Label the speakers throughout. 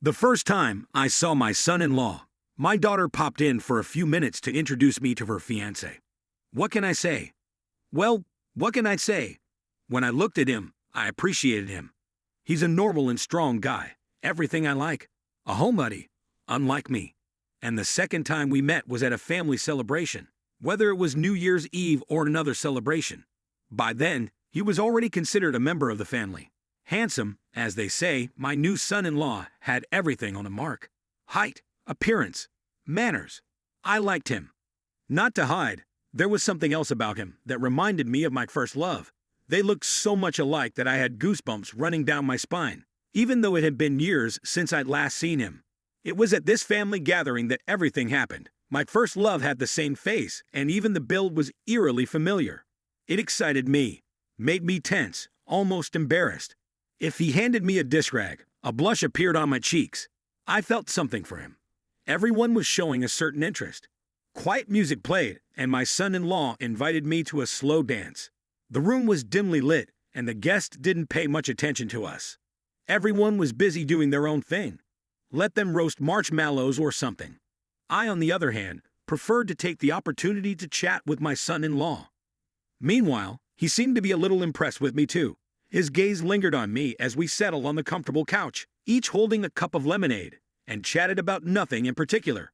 Speaker 1: The first time I saw my son-in-law, my daughter popped in for a few minutes to introduce me to her fiancé. What can I say? Well, what can I say? When I looked at him, I appreciated him. He's a normal and strong guy, everything I like. A homebody, unlike me. And the second time we met was at a family celebration, whether it was New Year's Eve or another celebration. By then, he was already considered a member of the family. Handsome, as they say, my new son-in-law had everything on the mark. Height, appearance, manners. I liked him. Not to hide, there was something else about him that reminded me of my first love. They looked so much alike that I had goosebumps running down my spine, even though it had been years since I'd last seen him. It was at this family gathering that everything happened. My first love had the same face, and even the build was eerily familiar. It excited me, made me tense, almost embarrassed. If he handed me a dish rag, a blush appeared on my cheeks. I felt something for him. Everyone was showing a certain interest. Quiet music played, and my son-in-law invited me to a slow dance. The room was dimly lit, and the guests didn't pay much attention to us. Everyone was busy doing their own thing. Let them roast marshmallows or something. I, on the other hand, preferred to take the opportunity to chat with my son-in-law. Meanwhile, he seemed to be a little impressed with me too. His gaze lingered on me as we settled on the comfortable couch, each holding a cup of lemonade, and chatted about nothing in particular.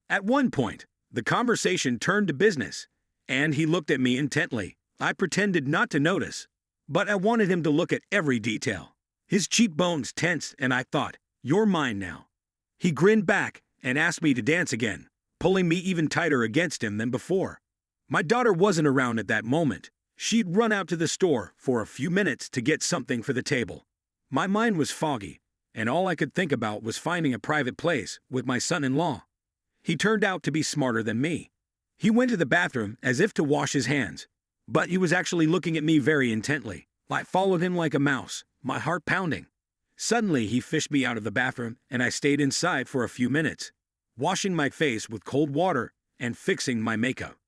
Speaker 1: At one point, the conversation turned to business, and he looked at me intently. I pretended not to notice, but I wanted him to look at every detail. His cheekbones tensed, and I thought, "You're mine now." He grinned back and asked me to dance again, pulling me even tighter against him than before. My daughter wasn't around at that moment. She'd run out to the store for a few minutes to get something for the table. My mind was foggy, and all I could think about was finding a private place with my son-in-law. He turned out to be smarter than me. He went to the bathroom as if to wash his hands, but he was actually looking at me very intently. I followed him like a mouse, my heart pounding. Suddenly, he fished me out of the bathroom, and I stayed inside for a few minutes, washing my face with cold water and fixing my makeup.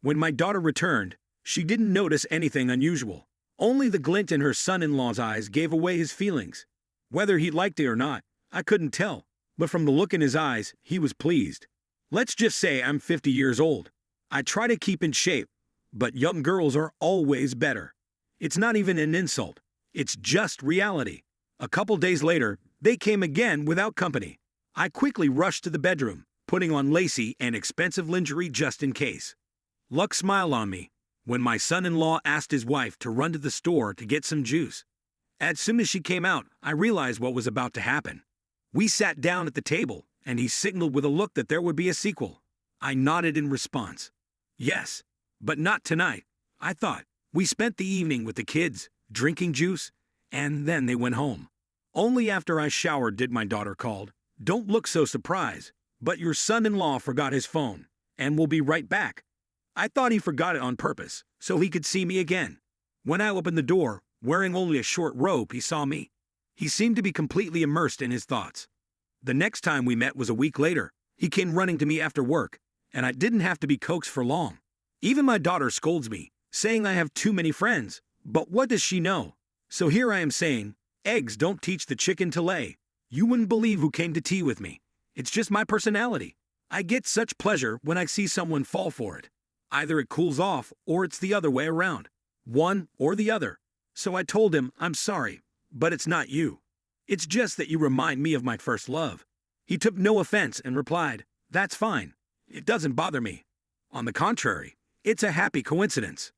Speaker 1: When my daughter returned, she didn't notice anything unusual. Only the glint in her son-in-law's eyes gave away his feelings. Whether he liked it or not, I couldn't tell, but from the look in his eyes, he was pleased. Let's just say I'm 50 years old. I try to keep in shape, but young girls are always better. It's not even an insult. It's just reality. A couple days later, they came again without company. I quickly rushed to the bedroom, putting on lacy and expensive lingerie just in case. Luck smiled on me when my son-in-law asked his wife to run to the store to get some juice. As soon as she came out, I realized what was about to happen. We sat down at the table, and he signaled with a look that there would be a sequel. I nodded in response. Yes, but not tonight, I thought. We spent the evening with the kids, drinking juice, and then they went home. Only after I showered did my daughter call. "Don't look so surprised, but your son-in-law forgot his phone, and will be right back." I thought he forgot it on purpose, so he could see me again. When I opened the door, wearing only a short robe, he saw me. He seemed to be completely immersed in his thoughts. The next time we met was a week later. He came running to me after work, and I didn't have to be coaxed for long. Even my daughter scolds me, saying I have too many friends. But what does she know? So here I am saying, eggs don't teach the chicken to lay. You wouldn't believe who came to tea with me. It's just my personality. I get such pleasure when I see someone fall for it. Either it cools off or it's the other way around. One or the other. So I told him, "I'm sorry, but it's not you. It's just that you remind me of my first love." He took no offense and replied, "That's fine. It doesn't bother me. On the contrary, it's a happy coincidence.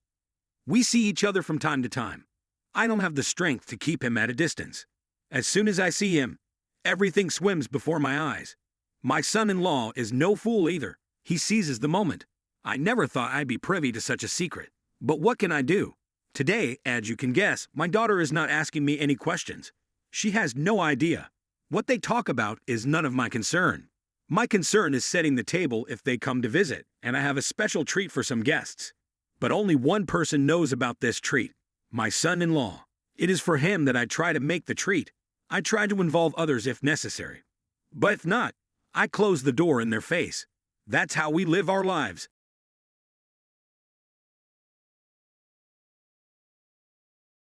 Speaker 1: We see each other from time to time. I don't have the strength to keep him at a distance. As soon as I see him, everything swims before my eyes. My son-in-law is no fool either. He seizes the moment. I never thought I'd be privy to such a secret. But what can I do? Today, as you can guess, my daughter is not asking me any questions. She has no idea. What they talk about is none of my concern. My concern is setting the table if they come to visit, and I have a special treat for some guests. But only one person knows about this treat, my son-in-law. It is for him that I try to make the treat. I try to involve others if necessary. But if not, I close the door in their face. That's how we live our lives.